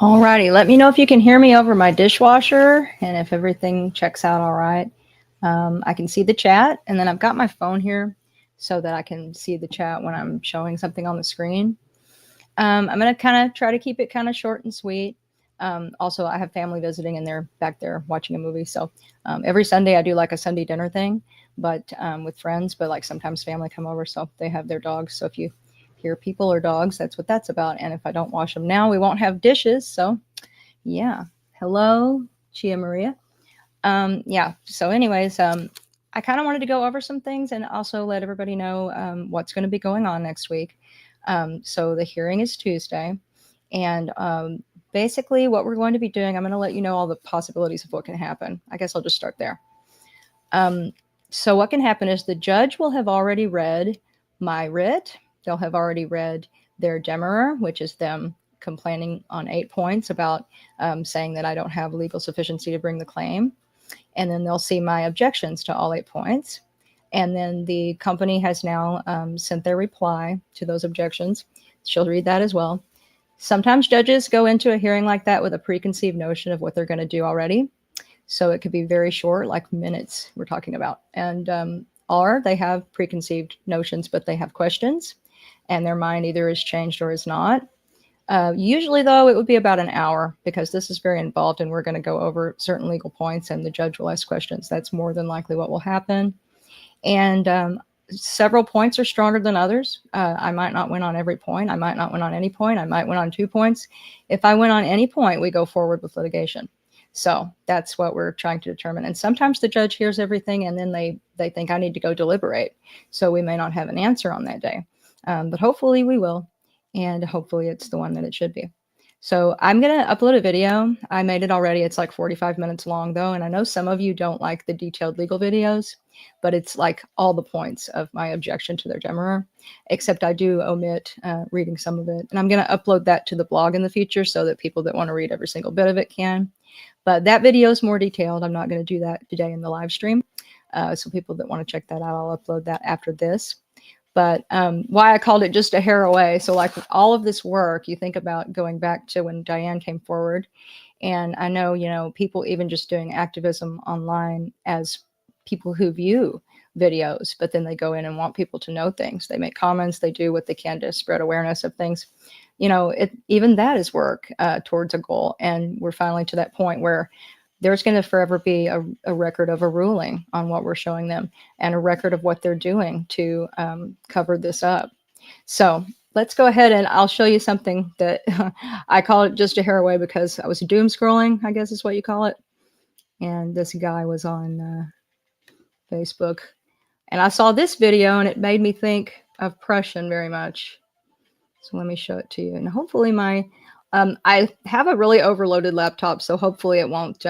Alrighty, let me know if you can hear me over my dishwasher and if everything checks out all right. I can see the chat, and then I've got my phone here so that I can see the chat when I'm showing something on the screen. I'm going to kind of try to keep it kind of short and sweet. Also, I have family visiting, and they're back there watching a movie. So every Sunday I do like a Sunday dinner thing, but with friends, but like sometimes family come over, so they have their dogs. So if you hear people or dogs, that's what that's about. And if I don't wash them now, we won't have dishes. So yeah. Hello, Chia Maria. Yeah. So anyways, I kind of wanted to go over some things and also let everybody know what's going to be going on next week. So the hearing is Tuesday, and basically what we're going to be doing, I'm going to let you know all the possibilities of what can happen. I guess I'll just start there. So what can happen is the judge will have already read my writ. They'll have already read their demurrer, which is them complaining on 8 points about saying that I don't have legal sufficiency to bring the claim. And then they'll see my objections to all 8 points. And then the company has now sent their reply to those objections. She'll read that as well. Sometimes judges go into a hearing like that with a preconceived notion of what they're going to do already. So it could be very short, like minutes we're talking about. And or they have preconceived notions, but they have questions, and their mind either is changed or is not. Usually, though, it would be about an hour because this is very involved and we're going to go over certain legal points and the judge will ask questions. That's more than likely what will happen. And several points are stronger than others. I might not win on every point. I might not win on any point. I might win on 2 points. If I win on any point, we go forward with litigation. So that's what we're trying to determine. And sometimes the judge hears everything and then they think I need to go deliberate. So we may not have an answer on that day. But hopefully we will. And hopefully it's the one that it should be. So I'm going to upload a video. I made it already. It's like 45 minutes long, though. And I know some of you don't like the detailed legal videos, but it's like all the points of my objection to their demurrer, except I do omit reading some of it. And I'm going to upload that to the blog in the future so that people that want to read every single bit of it can. But that video is more detailed. I'm not going to do that today in the live stream. So people that want to check that out, I'll upload that after this. But why I called it just a hair away. So like with all of this work, you think about going back to when Diane came forward. And I know, you know, people even just doing activism online as people who view videos, but then they go in and want people to know things. They make comments, they do what they can to spread awareness of things. You know, even that is work towards a goal. And we're finally to that point where there's going to forever be a record of a ruling on what we're showing them and a record of what they're doing to cover this up. So let's go ahead and I'll show you something that I call it just a hair away because I was doom scrolling, I guess is what you call it. And this guy was on Facebook. And I saw this video and it made me think of Prussian very much. So let me show it to you. And hopefully I have a really overloaded laptop, so hopefully it won't,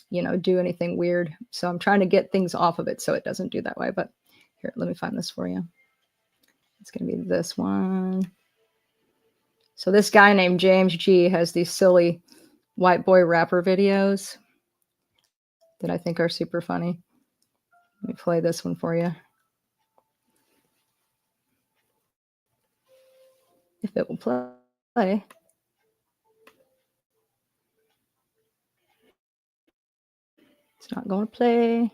you know, do anything weird. So I'm trying to get things off of it so it doesn't do that way. But here, let me find this for you. It's going to be this one. So this guy named James G has these silly white boy rapper videos that I think are super funny. Let me play this one for you. If it will play. It's not going to play.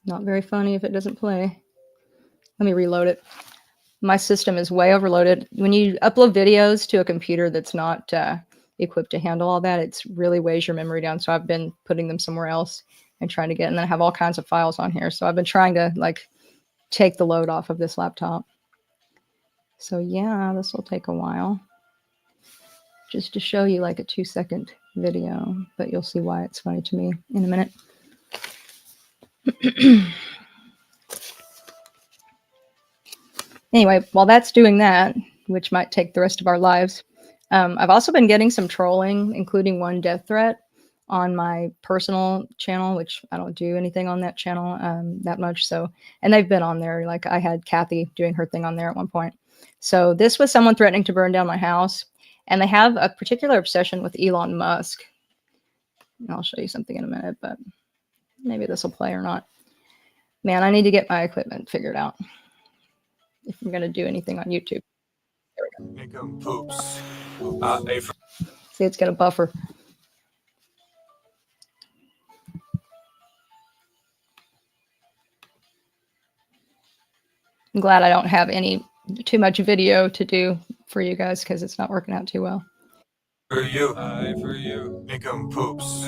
Not very funny if it doesn't play. Let me reload it. My system is way overloaded. When you upload videos to a computer that's not equipped to handle all that, it really weighs your memory down. So I've been putting them somewhere else and trying to get, and then I have all kinds of files on here. So I've been trying to like take the load off of this laptop. So yeah, this will take a while just to show you like a 2-second video, but you'll see why it's funny to me in a minute. Anyway, while that's doing that, which might take the rest of our lives, I've also been getting some trolling, including one death threat on my personal channel, which I don't do anything on that channel that much. So, and they've been on there. Like I had Kathy doing her thing on there at one point. So this was someone threatening to burn down my house, and they have a particular obsession with Elon Musk. And I'll show you something in a minute, but maybe this will play or not. Man, I need to get my equipment figured out if I'm going to do anything on YouTube. There we go. See, See, it's got a buffer. I'm glad I don't have too much video to do for you guys because it's not working out too well. For you, nincompoops.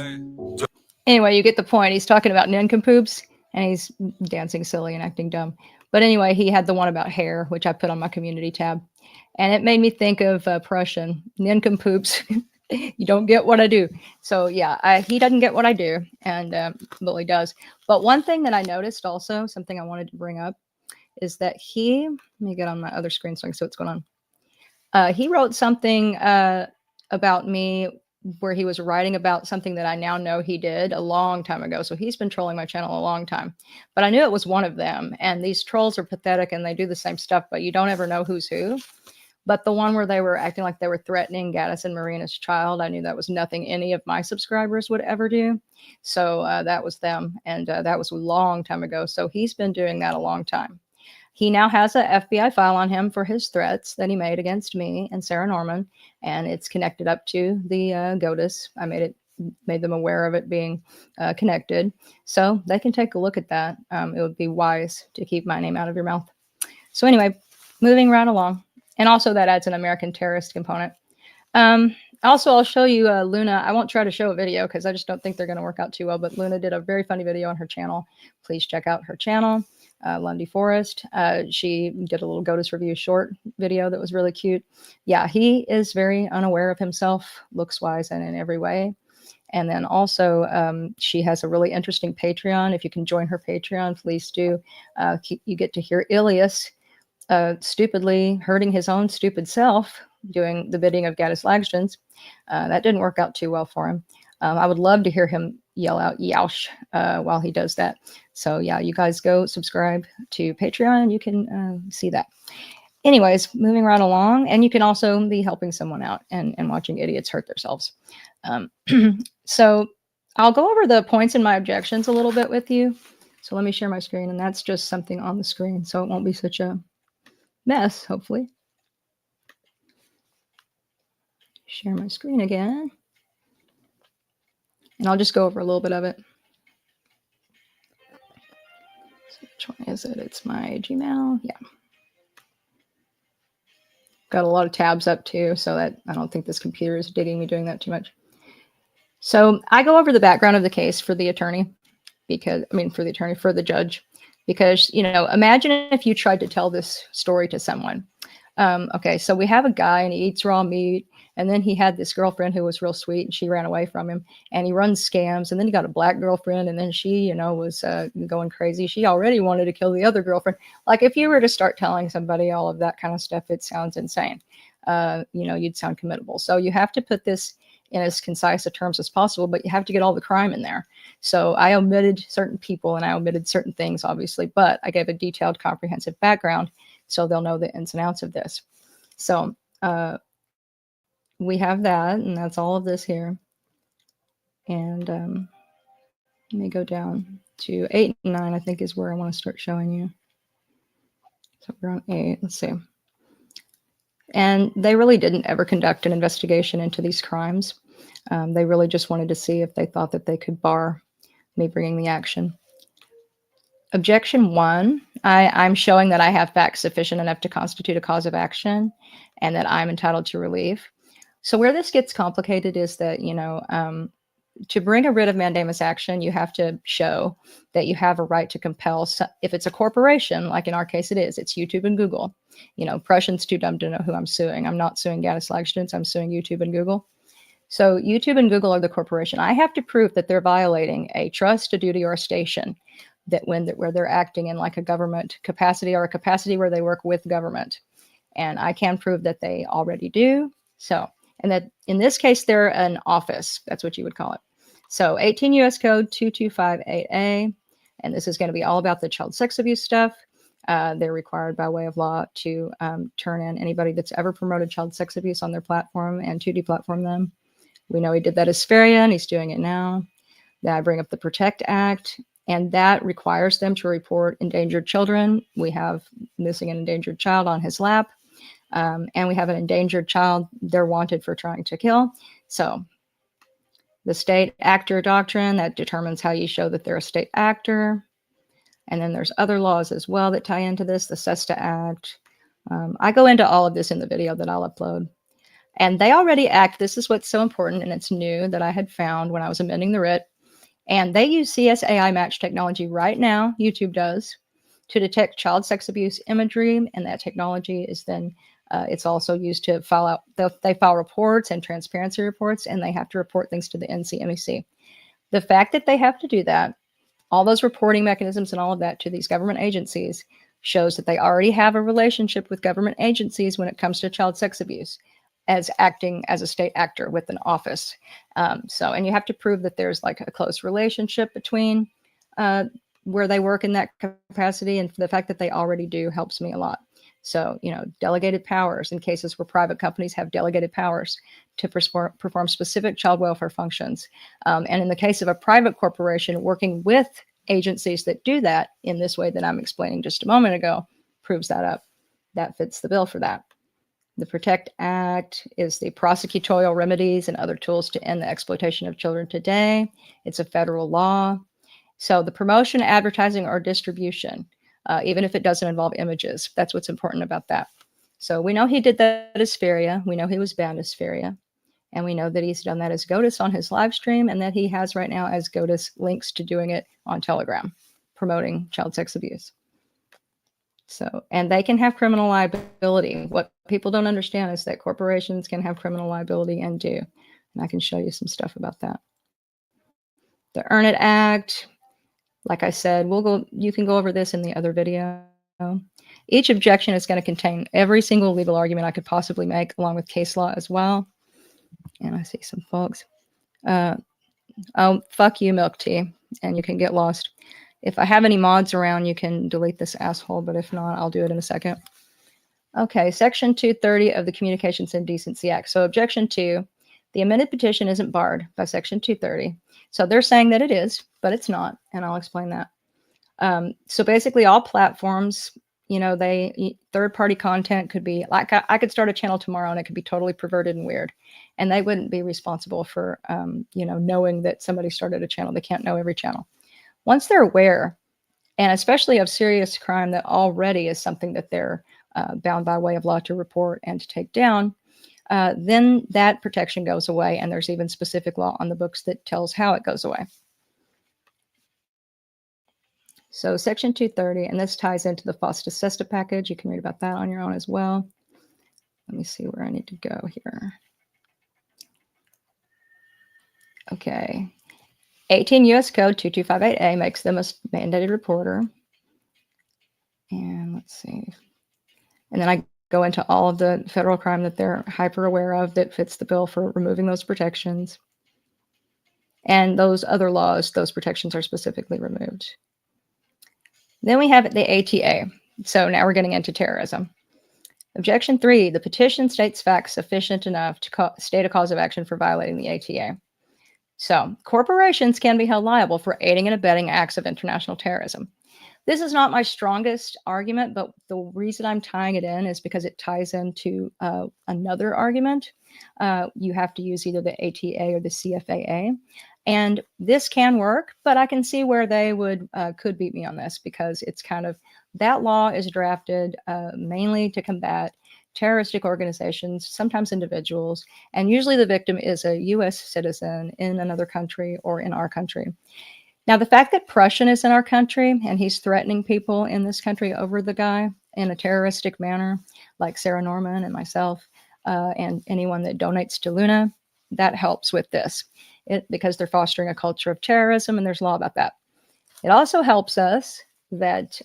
Anyway, you get the point. He's talking about nincompoops, and he's dancing silly and acting dumb. But anyway, he had the one about hair, which I put on my community tab. And it made me think of Prussian, nincompoops. You don't get what I do. So yeah, he doesn't get what I do, and Billy does. But one thing that I noticed also, something I wanted to bring up, is that let me get on my other screen so I can see what's going on. He wrote something about me where he was writing about something that I now know he did a long time ago. So he's been trolling my channel a long time, but I knew it was one of them. And these trolls are pathetic and they do the same stuff, but you don't ever know who's who. But the one where they were acting like they were threatening Gaddis and Marina's child, I knew that was nothing any of my subscribers would ever do. So that was them. And that was a long time ago. So he's been doing that a long time. He now has a FBI file on him for his threats that he made against me and Sarah Norman, and it's connected up to the GOTUS. I made them aware of it being connected, so they can take a look at that. It would be wise to keep my name out of your mouth. So anyway, moving right along, and also that adds an American terrorist component. Also, I'll show you Luna. I won't try to show a video because I just don't think they're going to work out too well, but Luna did a very funny video on her channel. Please check out her channel. Lundy Forest. She did a little GOTUS review short video that was really cute. Yeah, he is very unaware of himself, looks-wise and in every way. And then also, she has a really interesting Patreon. If you can join her Patreon, please do. You get to hear Ilias stupidly hurting his own stupid self, doing the bidding of Gaddis Lagstons. That didn't work out too well for him. I would love to hear him yell out "Youch" while he does that. So yeah, you guys go subscribe to Patreon. You can see that. Anyways, moving right along, and you can also be helping someone out and watching idiots hurt themselves. So I'll go over the points in my objections a little bit with you. So let me share my screen, and that's just something on the screen, so it won't be such a mess, hopefully. Share my screen again. And I'll just go over a little bit of it. So which one is it? It's my Gmail. Yeah. Got a lot of tabs up too, so that I don't think this computer is digging me doing that too much. So I go over the background of the case for the attorney, for the judge, because, you know, imagine if you tried to tell this story to someone. Okay, so we have a guy and he eats raw meat. And then he had this girlfriend who was real sweet and she ran away from him, and he runs scams. And then he got a black girlfriend, and then she, you know, was going crazy. She already wanted to kill the other girlfriend. Like, if you were to start telling somebody all of that kind of stuff, it sounds insane. You know, you'd sound committable. So you have to put this in as concise a terms as possible, but you have to get all the crime in there. So I omitted certain people and I omitted certain things, obviously, but I gave a detailed, comprehensive background so they'll know the ins and outs of this. So, we have that, and that's all of this here. And let me go down to 8 and 9, I think is where I want to start showing you. So we're on 8, let's see. And they really didn't ever conduct an investigation into these crimes. They really just wanted to see if they thought that they could bar me bringing the action. Objection 1, I'm showing that I have facts sufficient enough to constitute a cause of action and that I'm entitled to relief. So where this gets complicated is that, you know, to bring a writ of mandamus action, you have to show that you have a right to compel. If it's a corporation, like in our case it is, it's YouTube and Google. You know, Prussian's too dumb to know who I'm suing. I'm not suing Gaddis Lagstons, I'm suing YouTube and Google. So YouTube and Google are the corporation. I have to prove that they're violating a trust, a duty, or a station where they're acting in like a government capacity or a capacity where they work with government. And I can prove that they already do. So, and that in this case, they're an office. That's what you would call it. So 18 U.S. Code 2258A, and this is going to be all about the child sex abuse stuff. They're required by way of law to turn in anybody that's ever promoted child sex abuse on their platform and to deplatform them. We know he did that as Sferia, and he's doing it now. Then I bring up the PROTECT Act, and that requires them to report endangered children. We have missing an endangered child on his lap. And we have an endangered child they're wanted for trying to kill. So the state actor doctrine, that determines how you show that they're a state actor. And then there's other laws as well that tie into this, the SESTA Act. I go into all of this in the video that I'll upload. And they already act, this is what's so important, and it's new that I had found when I was amending the writ. And they use CSAI match technology right now, YouTube does, to detect child sex abuse imagery. And that technology is then, it's also used to file out, they file reports and transparency reports, and they have to report things to the NCMEC. The fact that they have to do that, all those reporting mechanisms and all of that to these government agencies, shows that they already have a relationship with government agencies when it comes to child sex abuse, as acting as a state actor with an office. And you have to prove that there's like a close relationship between where they work in that capacity, and the fact that they already do helps me a lot. So, delegated powers in cases where private companies have delegated powers to perform specific child welfare functions. And in the case of a private corporation working with agencies that do that in this way that I'm explaining just a moment ago, proves that up. That fits the bill for that. The PROTECT Act is the prosecutorial remedies and other tools to end the exploitation of children today. It's a federal law. So the promotion, advertising, or distribution, even if it doesn't involve images, that's what's important about that. So we know he did that as Spheria. We know he was banned as Spheria. And we know that he's done that as GOTUS on his live stream, and that he has right now as GOTUS links to doing it on Telegram, promoting child sex abuse. So, and they can have criminal liability. What people don't understand is that corporations can have criminal liability and do. And I can show you some stuff about that. The Earn It Act, like I said, you can go over this in the other video. Each objection is going to contain every single legal argument I could possibly make, along with case law as well. And I see some folks. Oh, fuck you, milk tea. And you can get lost. If I have any mods around, you can delete this asshole, but if not, I'll do it in a second. Okay, Section 230 of the Communications and Decency Act. So Objection 2, the amended petition isn't barred by Section 230. So they're saying that it is, but it's not, and I'll explain that. So basically all platforms, third-party content could be, like I could start a channel tomorrow and it could be totally perverted and weird. And they wouldn't be responsible for, knowing that somebody started a channel. They can't know every channel. Once they're aware, and especially of serious crime that already is something that they're bound by way of law to report and to take down, then that protection goes away. And there's even specific law on the books that tells how it goes away. So Section 230, and this ties into the FOSTA-SESTA package. You can read about that on your own as well. Let me see where I need to go here. Okay. 18 U.S. Code 2258A makes them a mandated reporter. And let's see. And then I go into all of the federal crime that they're hyper aware of that fits the bill for removing those protections. And those other laws, those protections are specifically removed. Then we have the ATA. So now we're getting into terrorism. Objection 3, the petition states facts sufficient enough to state a cause of action for violating the ATA. So corporations can be held liable for aiding and abetting acts of international terrorism. This is not my strongest argument, but the reason I'm tying it in is because it ties into another argument. You have to use either the ATA or the CFAA. And this can work, but I can see where they could beat me on this, because it's kind of, that law is drafted mainly to combat terroristic organizations, sometimes individuals, and usually the victim is a U.S. citizen in another country or in our country. Now, the fact that Prussian is in our country and he's threatening people in this country over the guy in a terroristic manner, like Sarah Norman and myself, and anyone that donates to Luna, that helps with this, because they're fostering a culture of terrorism, and there's law about that. It also helps us that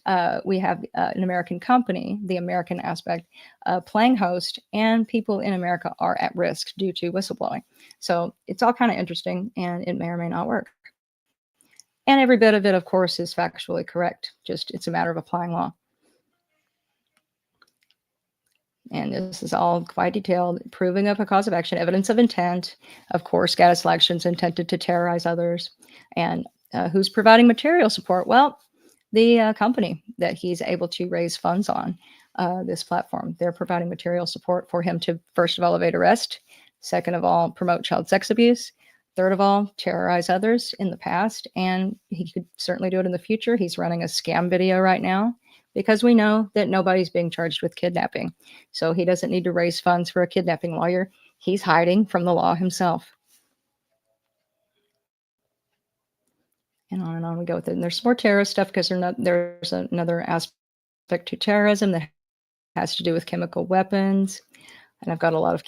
we have an American company, the American aspect, playing host, and people in America are at risk due to whistleblowing. So it's all kind of interesting, and it may or may not work. And every bit of it, of course, is factually correct. Just it's a matter of applying law. And this is all quite detailed, proving of a cause of action, evidence of intent, of course, status actions intended to terrorize others, and who's providing material support? Well, the company that he's able to raise funds on this platform. They're providing material support for him to, first of all, evade arrest, Second of all, promote child sex abuse. Third of all, terrorize others in the past, and he could certainly do it in the future. He's running a scam video right now because we know that nobody's being charged with kidnapping. So he doesn't need to raise funds for a kidnapping lawyer. He's hiding from the law himself. And on we go with it. And there's more terrorist stuff because there's another aspect to terrorism that has to do with chemical weapons. And I've got a lot of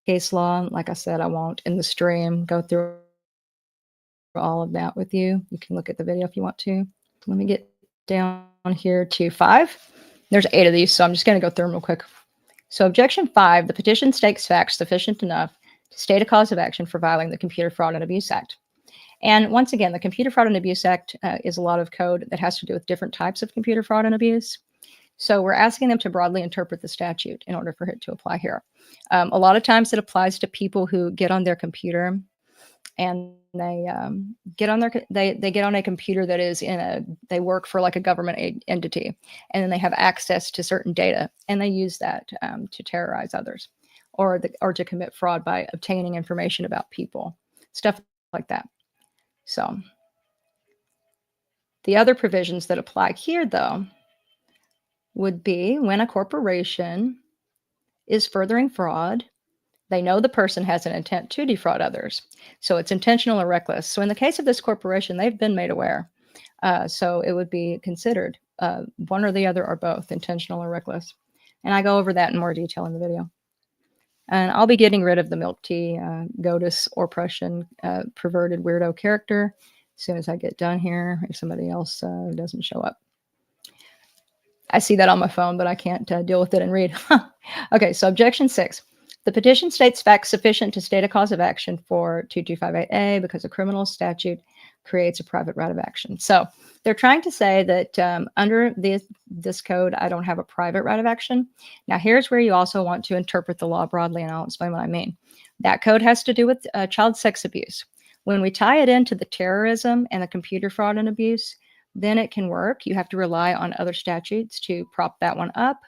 case law. Like I said, I won't in the stream go through all of that with you. You can look at the video if you want to. Let me get down here to 5. There's 8 of these, so I'm just going to go through them real quick. So objection 5, the petition states facts sufficient enough to state a cause of action for violating the Computer Fraud and Abuse Act. And once again, the Computer Fraud and Abuse Act is a lot of code that has to do with different types of computer fraud and abuse. So we're asking them to broadly interpret the statute in order for it to apply here. A lot of times it applies to people who get on their computer and they get on a computer that is they work for like a government entity, and then they have access to certain data, and they use that to terrorize others or to commit fraud by obtaining information about people, stuff like that. So the other provisions that apply here, though, would be when a corporation is furthering fraud, they know the person has an intent to defraud others. So it's intentional or reckless. So in the case of this corporation, they've been made aware. So it would be considered one or the other or both, intentional or reckless. And I go over that in more detail in the video. And I'll be getting rid of the milk tea, GOTUS, or Prussian perverted weirdo character as soon as I get done here, if somebody else doesn't show up. I see that on my phone, but I can't deal with it and read. Okay, so objection 6. The petition states facts sufficient to state a cause of action for 2258A because a criminal statute creates a private right of action. So they're trying to say that under this code, I don't have a private right of action. Now, here's where you also want to interpret the law broadly, and I'll explain what I mean. That code has to do with child sex abuse. When we tie it into the terrorism and the computer fraud and abuse, then it can work. You have to rely on other statutes to prop that one up.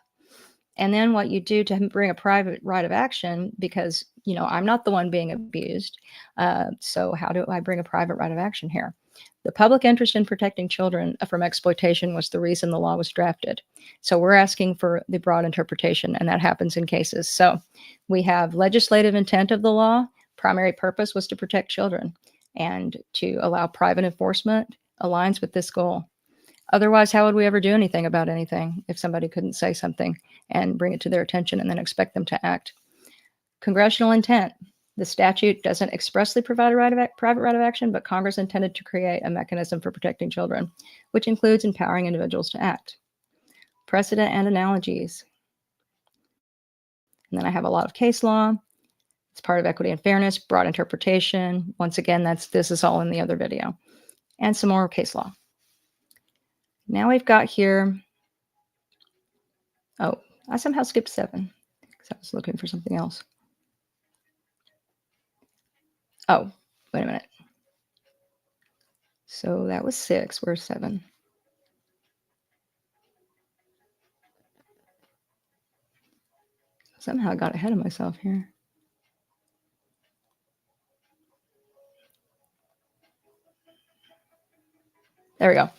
And then what you do to bring a private right of action, because, you know, I'm not the one being abused. So how do I bring a private right of action here? The public interest in protecting children from exploitation was the reason the law was drafted. So we're asking for the broad interpretation, and that happens in cases. So we have legislative intent of the law. Primary purpose was to protect children, and to allow private enforcement aligns with this goal. Otherwise, how would we ever do anything about anything if somebody couldn't say something and bring it to their attention and then expect them to act? Congressional intent. The statute doesn't expressly provide a private right of action, but Congress intended to create a mechanism for protecting children, which includes empowering individuals to act. Precedent and analogies. And then I have a lot of case law. It's part of equity and fairness, broad interpretation. Once again, this is all in the other video. And some more case law. Now we've got here, oh, I somehow skipped 7 because I was looking for something else. Oh, wait a minute. So that was 6. Where's 7? Somehow I got ahead of myself here. There we go.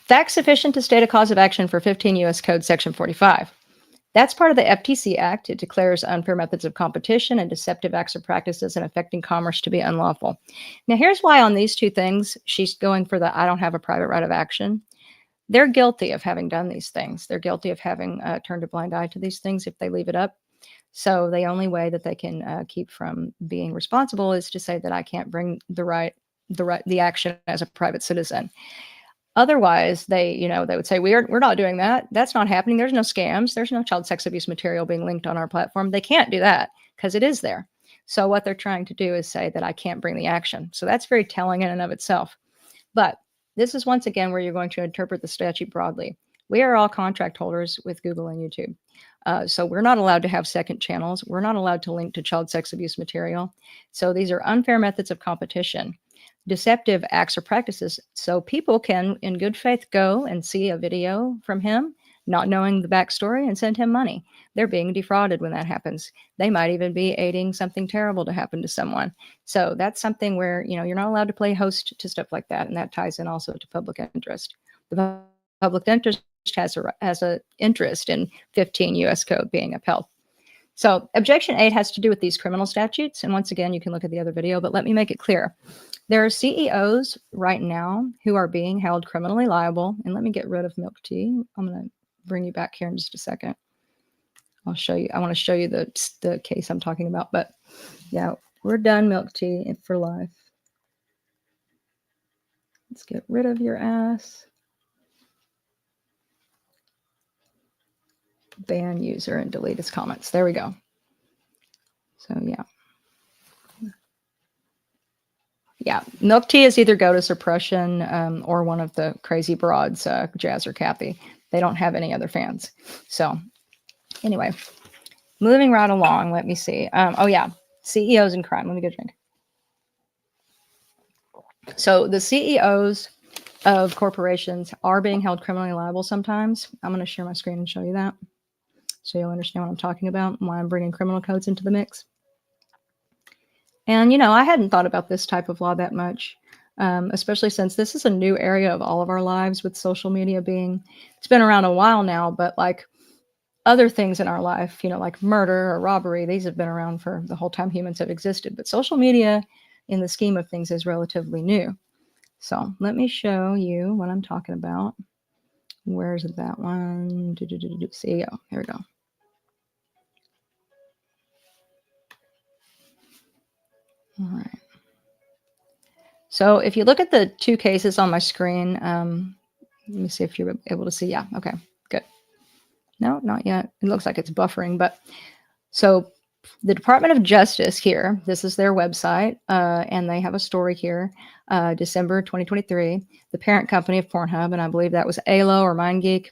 Facts sufficient to state a cause of action for 15 U.S. Code Section 45. That's part of the FTC Act. It declares unfair methods of competition and deceptive acts or practices in affecting commerce to be unlawful. Now, here's why on these two things, she's going for the I don't have a private right of action. They're guilty of having done these things. They're guilty of having turned a blind eye to these things if they leave it up. So the only way that they can keep from being responsible is to say that I can't bring the action as a private citizen. Otherwise, they would say, we're not doing that. That's not happening. There's no scams. There's no child sex abuse material being linked on our platform. They can't do that because it is there. So what they're trying to do is say that I can't bring the action. So that's very telling in and of itself. But this is once again where you're going to interpret the statute broadly. We are all contract holders with Google and YouTube. So we're not allowed to have second channels. We're not allowed to link to child sex abuse material. So these are unfair methods of competition. Deceptive acts or practices. So people can, in good faith, go and see a video from him not knowing the backstory, and send him money. They're being defrauded when that happens. They might even be aiding something terrible to happen to someone. So that's something where, you're not allowed to play host to stuff like that. And that ties in also to public interest. The public interest has a interest in 15 U.S. code being upheld. So objection 8 has to do with these criminal statutes. And once again, you can look at the other video, but let me make it clear. There are CEOs right now who are being held criminally liable. And let me get rid of milk tea. I'm going to bring you back here in just a second. I'll show you. I want to show you the case I'm talking about. But yeah, we're done milk tea for life. Let's get rid of your ass. Ban user and delete his comments. There we go. So yeah, milk tea is either go to suppression or one of the crazy broads, Jazz or Kathy. They don't have any other fans. So anyway, moving right along. Let me see. Oh yeah, CEOs in crime. Let me get a drink. So the CEOs of corporations are being held criminally liable sometimes. I'm going to share my screen and show you that, so you'll understand what I'm talking about and why I'm bringing criminal codes into the mix. And, I hadn't thought about this type of law that much, especially since this is a new area of all of our lives with social media it's been around a while now, but like other things in our life, like murder or robbery, these have been around for the whole time humans have existed. But social media in the scheme of things is relatively new. So let me show you what I'm talking about. Where's that one? CEO. Here we go. All right. So if you look at the two cases on my screen, let me see if you're able to see. Yeah. Okay, good. No, not yet. It looks like it's buffering, but so the Department of Justice here, this is their website, and they have a story here, December 2023, the parent company of Pornhub, and I believe that was ALO or MindGeek.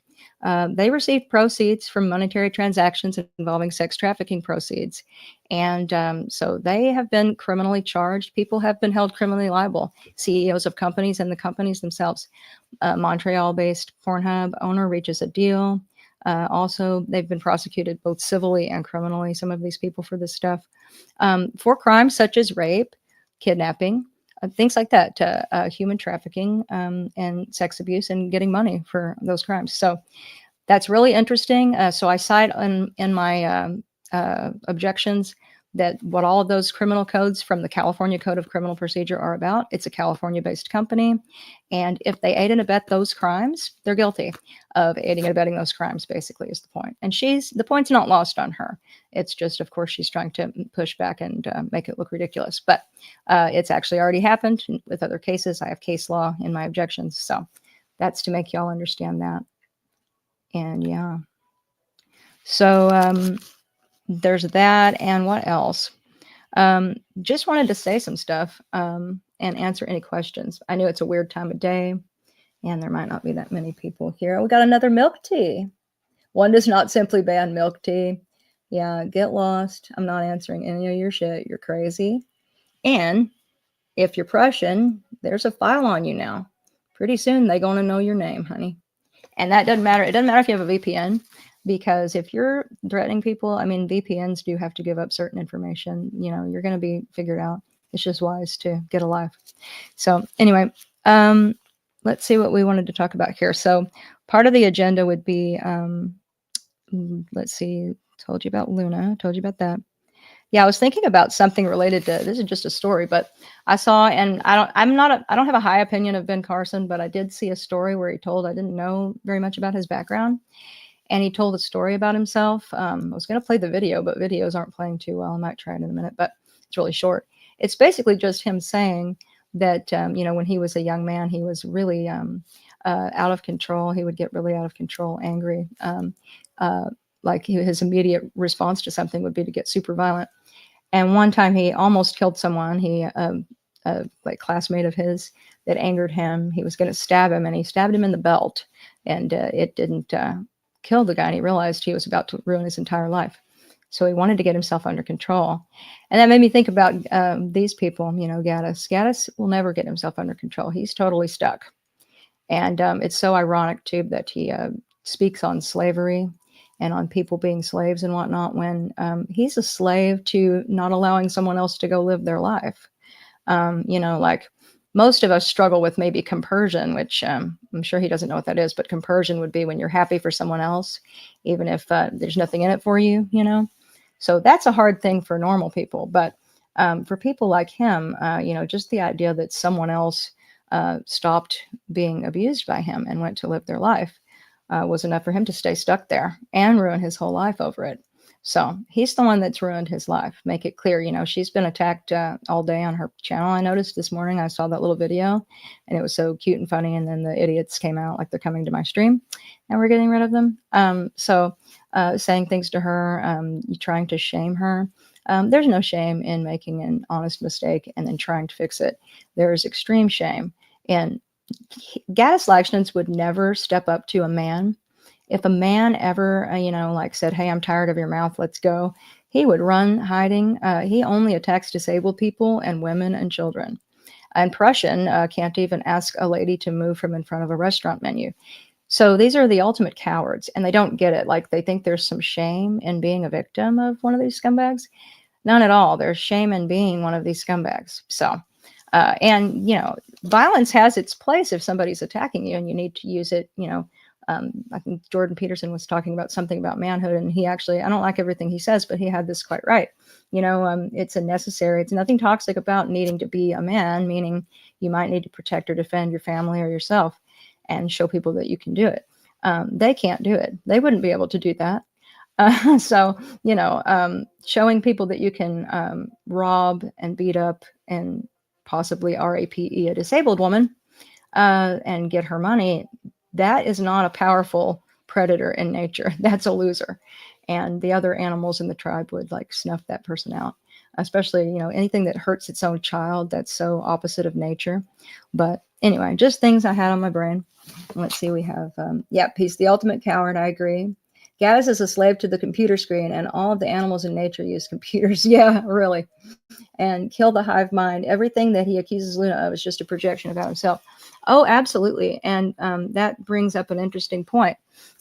They received proceeds from monetary transactions involving sex trafficking proceeds. And so they have been criminally charged. People have been held criminally liable, CEOs of companies and the companies themselves. Montreal-based Pornhub owner reaches a deal. Also, they've been prosecuted both civilly and criminally, some of these people, for this stuff, for crimes such as rape, kidnapping, things like that, human trafficking, and sex abuse, and getting money for those crimes. So that's really interesting. So I cite in my objections that what all of those criminal codes from the California Code of Criminal Procedure are about. It's a California-based company. And if they aid and abet those crimes, they're guilty of aiding and abetting those crimes, basically, is the point. And the point's not lost on her. It's just, of course, she's trying to push back and make it look ridiculous. But it's actually already happened with other cases. I have case law in my objections. So that's to make y'all understand that. And yeah. So there's that. And what else? Just wanted to say some stuff and answer any questions. I know it's a weird time of day and there might not be that many people here. We got another milk tea. One does not simply ban milk tea. Yeah, get lost. I'm not answering any of your shit. You're crazy. And if you're Prussian, there's a file on you now. Pretty soon they're going to know your name, honey. And that doesn't matter. It doesn't matter if you have a VPN. Because if you're threatening people, I mean, VPNs do have to give up certain information. You're going to be figured out. It's just wise to get a life. So anyway, let's see what we wanted to talk about here. So part of the agenda would be, let's see, told you about Luna, told you about that. Yeah, I was thinking about something related to, this is just a story, but I saw, and I don't have a high opinion of Ben Carson, but I did see a story where he told, I didn't know very much about his background. And he told a story about himself. I was going to play the video, but videos aren't playing too well. I might try it in a minute, but it's really short. It's basically just him saying that, when he was a young man, he was really out of control. He would get really out of control, angry. Like his immediate response to something would be to get super violent. And one time he almost killed someone. Like classmate of his that angered him. He was going to stab him, and he stabbed him in the belt, and it didn't kill the guy, and he realized he was about to ruin his entire life. So he wanted to get himself under control. And that made me think about these people, Gaddis. Gaddis will never get himself under control. He's totally stuck. And it's so ironic, too, that he speaks on slavery and on people being slaves and whatnot, when he's a slave to not allowing someone else to go live their life. You know, like most of us struggle with maybe compersion, which I'm sure he doesn't know what that is, but compersion would be when you're happy for someone else, even if there's nothing in it for you, you know? So that's a hard thing for normal people. But for people like him, you know, just the idea that someone else stopped being abused by him and went to live their life was enough for him to stay stuck there and ruin his whole life over it. So he's the one that's ruined his life. Make it clear, you know, she's been attacked all day on her channel. I noticed this morning, I saw that little video and it was so cute and funny. And then the idiots came out like they're coming to my stream and we're getting rid of them. Saying things to her, trying to shame her. There's no shame in making an honest mistake and then trying to fix it. There's extreme shame. And Gaddis Laxnitz would never step up to a man. If a man ever, you know, like said, hey, I'm tired of your mouth, let's go, he would run hiding. He only attacks disabled people and women and children. And Prussian can't even ask a lady to move from in front of a restaurant menu. So these are the ultimate cowards, and they don't get it. Like, they think there's some shame in being a victim of one of these scumbags. None at all. There's shame in being one of these scumbags. So, and, you know, violence has its place if somebody's attacking you and you need to use it, you know. I think Jordan Peterson was talking about something about manhood, and he actually, I don't like everything he says, but he had this quite right. You know, it's nothing toxic about needing to be a man, meaning you might need to protect or defend your family or yourself and show people that you can do it. They can't do it. They wouldn't be able to do that. So, you know, showing people that you can rob and beat up and possibly RAPE a disabled woman and get her money, that is not a powerful predator in nature. That's a loser. And the other animals in the tribe would like snuff that person out, especially, you know, anything that hurts its own child. That's so opposite of nature. But anyway, just things I had on my brain. Let's see, we have, he's the ultimate coward. I agree. Gaddis is a slave to the computer screen, and all of the animals in nature use computers. Yeah, really. And kill the hive mind. Everything that he accuses Luna of is just a projection about himself. Oh, absolutely. And that brings up an interesting point.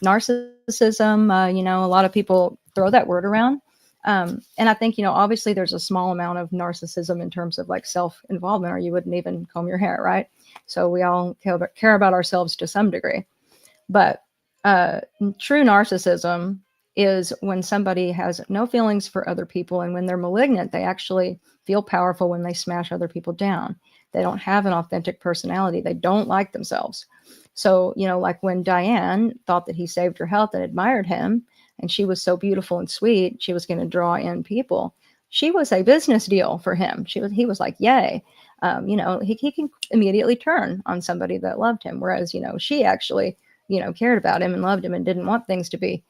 Narcissism, you know, a lot of people throw that word around. And I think, you know, obviously there's a small amount of narcissism in terms of like self-involvement, or you wouldn't even comb your hair, right? So we all care about ourselves to some degree. But true narcissism is when somebody has no feelings for other people, and when they're malignant, they actually feel powerful when they smash other people down. They don't have an authentic personality. They don't like themselves. So, you know, like when Diane thought that he saved her health and admired him, and she was so beautiful and sweet, she was going to draw in people. She was a business deal for him. He was like, yay. You know, he can immediately turn on somebody that loved him. Whereas, you know, she actually, you know, cared about him and loved him and didn't want things to be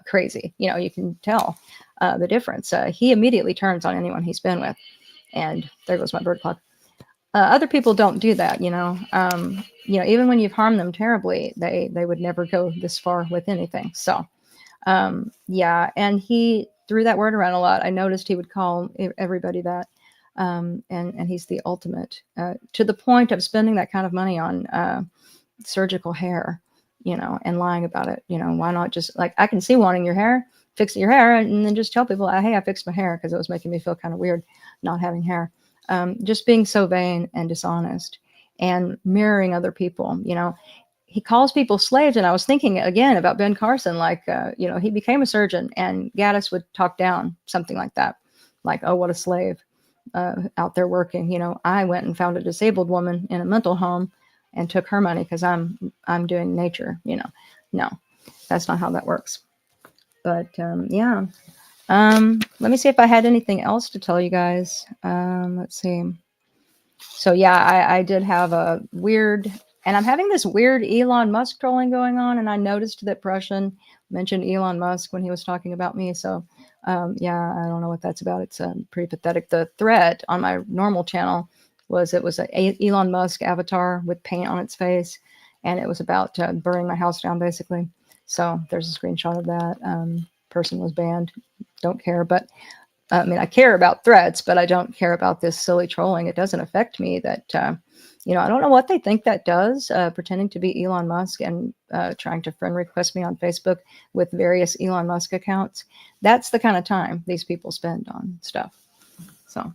crazy. You know, you can tell the difference. He immediately turns on anyone he's been with. And there goes my bird clock. Other people don't do that, you know. You know, even when you've harmed them terribly, they would never go this far with anything. So, yeah, and he threw that word around a lot. I noticed he would call everybody that. And he's the ultimate, to the point of spending that kind of money on surgical hair, you know, and lying about it. You know, why not just, like, I can see wanting your hair, fix your hair, and then just tell people, hey, I fixed my hair because it was making me feel kind of weird not having hair. Just being so vain and dishonest and mirroring other people. You know, he calls people slaves. And I was thinking again about Ben Carson, like, you know, he became a surgeon, and Gaddis would talk down something like that. Like, oh, what a slave out there working. You know, I went and found a disabled woman in a mental home and took her money because I'm doing nature, you know. No, that's not how that works. But yeah. Let me see if I had anything else to tell you guys. Let's see. So yeah, I did have a weird, and I'm having this weird Elon Musk trolling going on. And I noticed that Prussian mentioned Elon Musk when he was talking about me. So yeah, I don't know what that's about. It's pretty pathetic. The thread on my normal channel was an Elon Musk avatar with paint on its face. And it was about burning my house down, basically. So there's a screenshot of that. Person was banned. Don't care. But I mean, I care about threats, but I don't care about this silly trolling. It doesn't affect me that, You know, I don't know what they think that does, pretending to be Elon Musk and trying to friend request me on Facebook with various Elon Musk accounts. That's the kind of time these people spend on stuff. So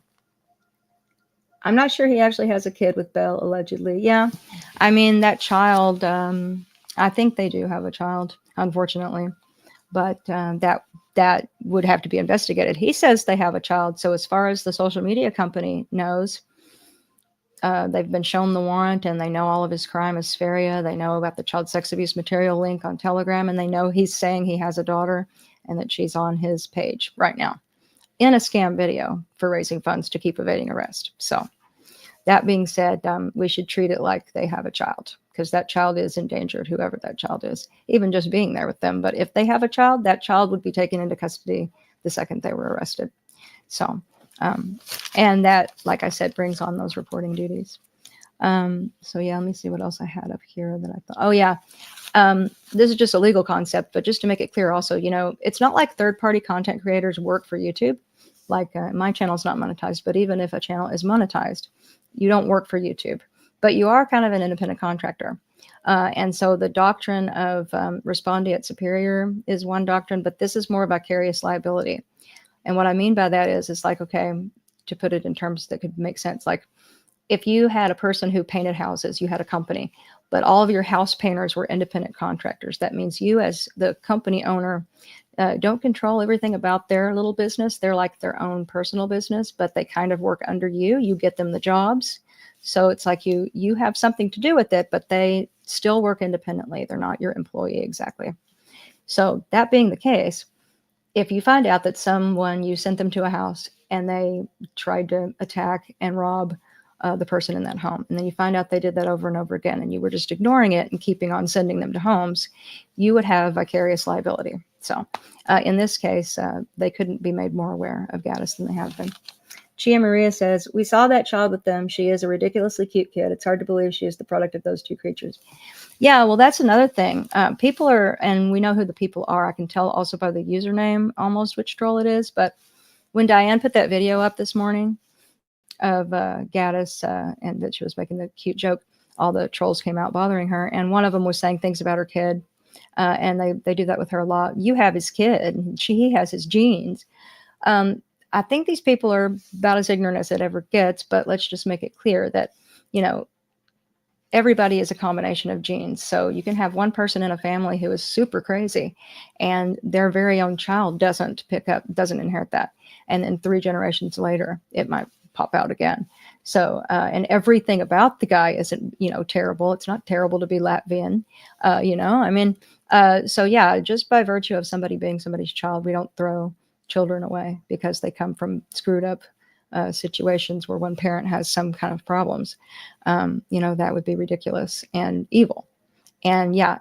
I'm not sure he actually has a kid with Belle, allegedly. Yeah. I mean, that child, I think they do have a child, unfortunately, but that would have to be investigated. He says they have a child. So as far as the social media company knows, they've been shown the warrant and they know all of his crime aspharia. They know about the child sex abuse material link on Telegram, and they know he's saying he has a daughter and that she's on his page right now in a scam video for raising funds to keep evading arrest. So that being said, we should treat it like they have a child, because that child is endangered, whoever that child is, even just being there with them. But if they have a child, that child would be taken into custody the second they were arrested. So, and that, like I said, brings on those reporting duties. So yeah, let me see what else I had up here that I thought, oh yeah, this is just a legal concept, but just to make it clear also, you know, it's not like third-party content creators work for YouTube. Like my channel is not monetized, but even if a channel is monetized, you don't work for YouTube, but you are kind of an independent contractor. And so the doctrine of respondeat superior is one doctrine, but this is more about vicarious liability. And what I mean by that is, it's like, okay, to put it in terms that could make sense, like if you had a person who painted houses, you had a company, but all of your house painters were independent contractors. That means you as the company owner don't control everything about their little business. They're like their own personal business, but they kind of work under you. You get them the jobs. So it's like you have something to do with it, but they still work independently. They're not your employee exactly. So that being the case, if you find out that someone, you sent them to a house and they tried to attack and rob the person in that home, and then you find out they did that over and over again, and you were just ignoring it and keeping on sending them to homes, you would have vicarious liability. So in this case, they couldn't be made more aware of Gaddis than they have been. Chia Maria says, we saw that child with them. She is a ridiculously cute kid. It's hard to believe she is the product of those two creatures. Yeah, well, that's another thing. People are, and we know who the people are. I can tell also by the username almost which troll it is. But when Diane put that video up this morning of Gaddis and that she was making the cute joke, all the trolls came out bothering her. And one of them was saying things about her kid. And they do that with her a lot. You have his kid. He has his genes. I think these people are about as ignorant as it ever gets. But let's just make it clear that, you know, everybody is a combination of genes. So you can have one person in a family who is super crazy and their very own child doesn't inherit that. And then 3 generations later, it might pop out again. So, and everything about the guy isn't, you know, terrible. It's not terrible to be Latvian, you know, I mean, so yeah, just by virtue of somebody being somebody's child, we don't throw children away because they come from screwed up situations where one parent has some kind of problems. You know, that would be ridiculous and evil. And yeah,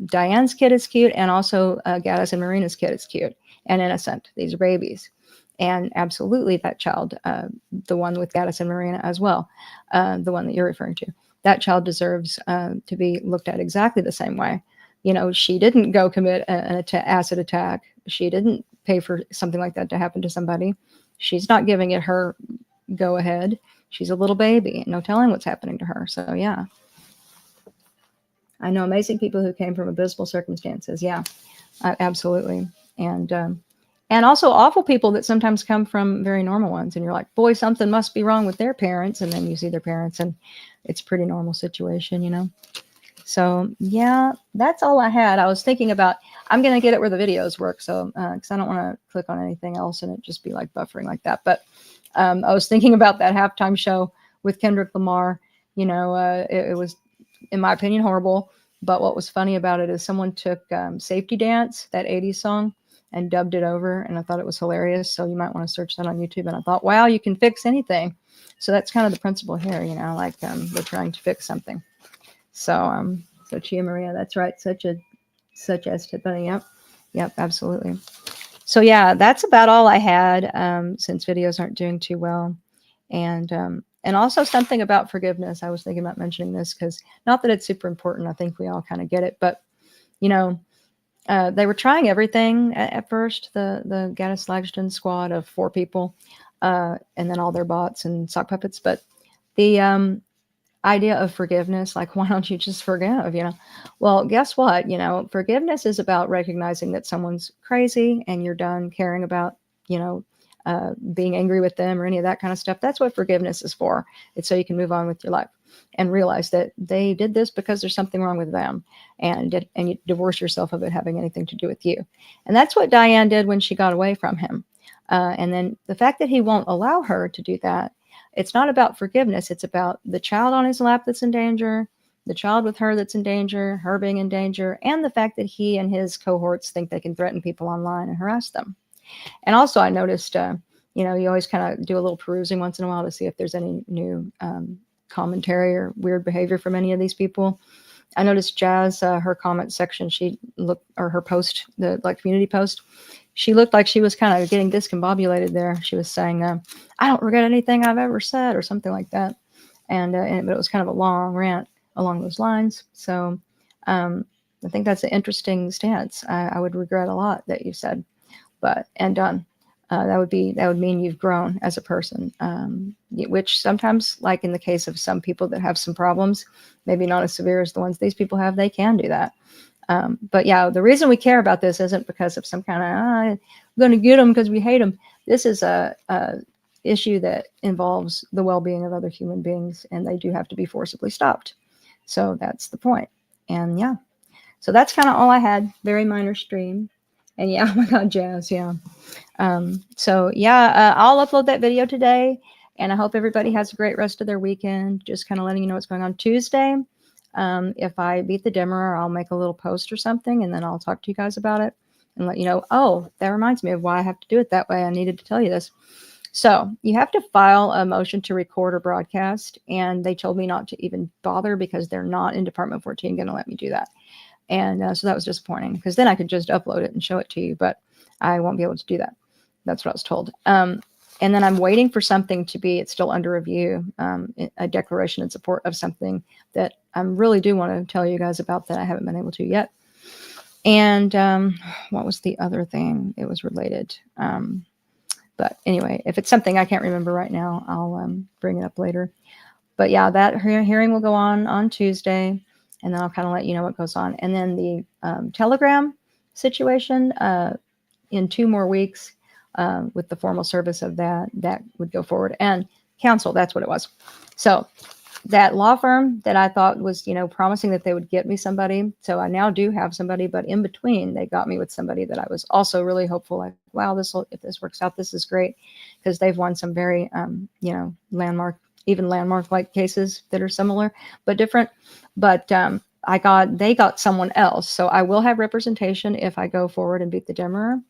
Diane's kid is cute, and also Gaddis and Marina's kid is cute and innocent. These are babies. And absolutely that child, the one with Gaddis and Marina as well, the one that you're referring to, that child deserves to be looked at exactly the same way. You know, she didn't go commit an acid attack. She didn't pay for something like that to happen to somebody. She's not giving it her go ahead. She's a little baby, no telling what's happening to her. So yeah, I know amazing people who came from abysmal circumstances. Yeah, absolutely. And also awful people that sometimes come from very normal ones. And you're like, boy, something must be wrong with their parents. And then you see their parents and it's a pretty normal situation, you know? So yeah, that's all I had. I was thinking about, I'm going to get it where the videos work. So, cause I don't want to click on anything else and it just be like buffering like that. But, I was thinking about that halftime show with Kendrick Lamar. You know, it was, in my opinion, horrible. But what was funny about it is someone took Safety Dance, that 80s song, and dubbed it over. And I thought it was hilarious. So you might want to search that on YouTube. And I thought, wow, you can fix anything. So that's kind of the principle here, you know, like they're trying to fix something. So, so Chia Maria, that's right. Such as Tiffany. Yep, absolutely. So yeah, that's about all I had, since videos aren't doing too well. And also something about forgiveness. I was thinking about mentioning this because not that it's super important. I think we all kind of get it, but you know, they were trying everything at first, the Gaddis Lagston squad of 4 people, and then all their bots and sock puppets. But idea of forgiveness, like, why don't you just forgive, Well, guess what? Forgiveness is about recognizing that someone's crazy and you're done caring about, being angry with them or any of that kind of stuff. That's what forgiveness is for. It's so you can move on with your life and realize that they did this because there's something wrong with them, and you divorce yourself of it having anything to do with you. And that's what Diane did when she got away from him. And then the fact that he won't allow her to do that, it's not about forgiveness. It's about the child on his lap that's in danger, the child with her that's in danger, her being in danger, and the fact that he and his cohorts think they can threaten people online and harass them. And also, I noticed, you always kind of do a little perusing once in a while to see if there's any new commentary or weird behavior from any of these people. I noticed Jazz, her comment section, or her post, the community post, she looked like she was kind of getting discombobulated there. She was saying, I don't regret anything I've ever said, or something like that. But it was kind of a long rant along those lines. So I think that's an interesting stance. I would regret a lot that you said, and done. That would mean you've grown as a person, which sometimes, like in the case of some people that have some problems, maybe not as severe as the ones these people have, they can do that. But yeah, the reason we care about this isn't because of some kind of, I'm going to get them because we hate them. This is a issue that involves the well-being of other human beings, and they do have to be forcibly stopped. So that's the point. And yeah, so that's kind of all I had. Very minor stream. And yeah, oh my God, Jazz, yeah. So yeah, I'll upload that video today, and I hope everybody has a great rest of their weekend. Just kind of letting you know what's going on Tuesday. If I beat the dimmer, I'll make a little post or something, and then I'll talk to you guys about it and let you know, oh, that reminds me of why I have to do it that way. I needed to tell you this. So you have to file a motion to record or broadcast, and they told me not to even bother because they're not in Department 14 going to let me do that. And so that was disappointing, because then I could just upload it and show it to you, but I won't be able to do that. That's what I was told. And then I'm waiting for something to be, it's still under review, a declaration in support of something that I really do want to tell you guys about that I haven't been able to yet. And what was the other thing? It was related. But anyway, if it's something I can't remember right now, I'll bring it up later. But yeah, that hearing will go on Tuesday, and then I'll kind of let you know what goes on. And then the Telegram situation in 2 more weeks, with the formal service of that would go forward. And counsel, that's what it was. So that law firm that I thought was, promising that they would get me somebody. So I now do have somebody, but in between they got me with somebody that I was also really hopeful, like, wow, if this works out, this is great. Because they've won some very, landmark-like cases that are similar, but different. But they got someone else. So I will have representation if I go forward and beat the dimmer.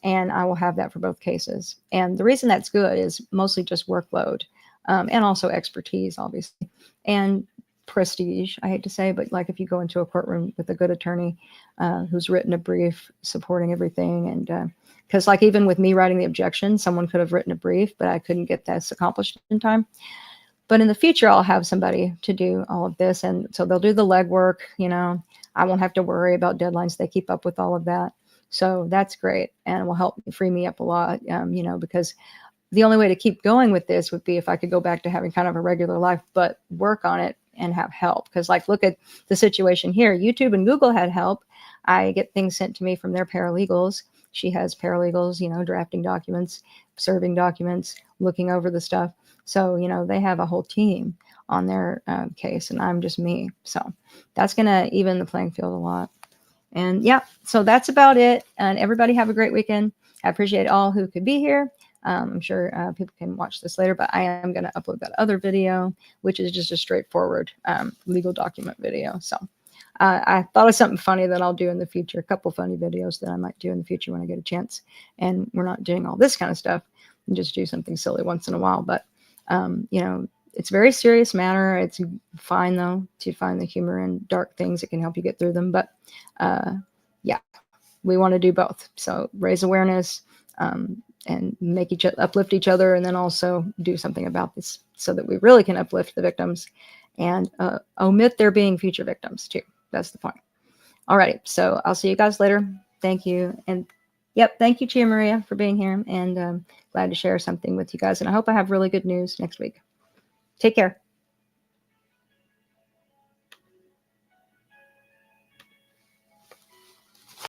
And I will have that for both cases. And the reason that's good is mostly just workload, and also expertise, obviously, and prestige. I hate to say, but like if you go into a courtroom with a good attorney who's written a brief supporting everything, and because like even with me writing the objection, someone could have written a brief, but I couldn't get this accomplished in time. But in the future, I'll have somebody to do all of this, and so they'll do the legwork. I won't have to worry about deadlines. They keep up with all of that. So that's great, and will help free me up a lot, because the only way to keep going with this would be if I could go back to having kind of a regular life, but work on it and have help. Because like, look at the situation here. YouTube and Google had help. I get things sent to me from their paralegals. She has paralegals, drafting documents, serving documents, looking over the stuff. So, they have a whole team on their case, and I'm just me. So that's going to even the playing field a lot. And yeah, so that's about it. And everybody have a great weekend. I appreciate all who could be here. I'm sure people can watch this later, but I am going to upload that other video, which is just a straightforward legal document video. So I thought of something funny that I'll do in the future, a couple funny videos that I might do in the future when I get a chance. And we're not doing all this kind of stuff, and just do something silly once in a while. But, it's a very serious matter. It's fine, though, to find the humor in dark things that can help you get through them. But yeah, we want to do both. So raise awareness and uplift each other, and then also do something about this so that we really can uplift the victims and omit there being future victims, too. That's the point. All right. So I'll see you guys later. Thank you. And yep, thank you, Chia Maria, for being here, and glad to share something with you guys. And I hope I have really good news next week. Take care.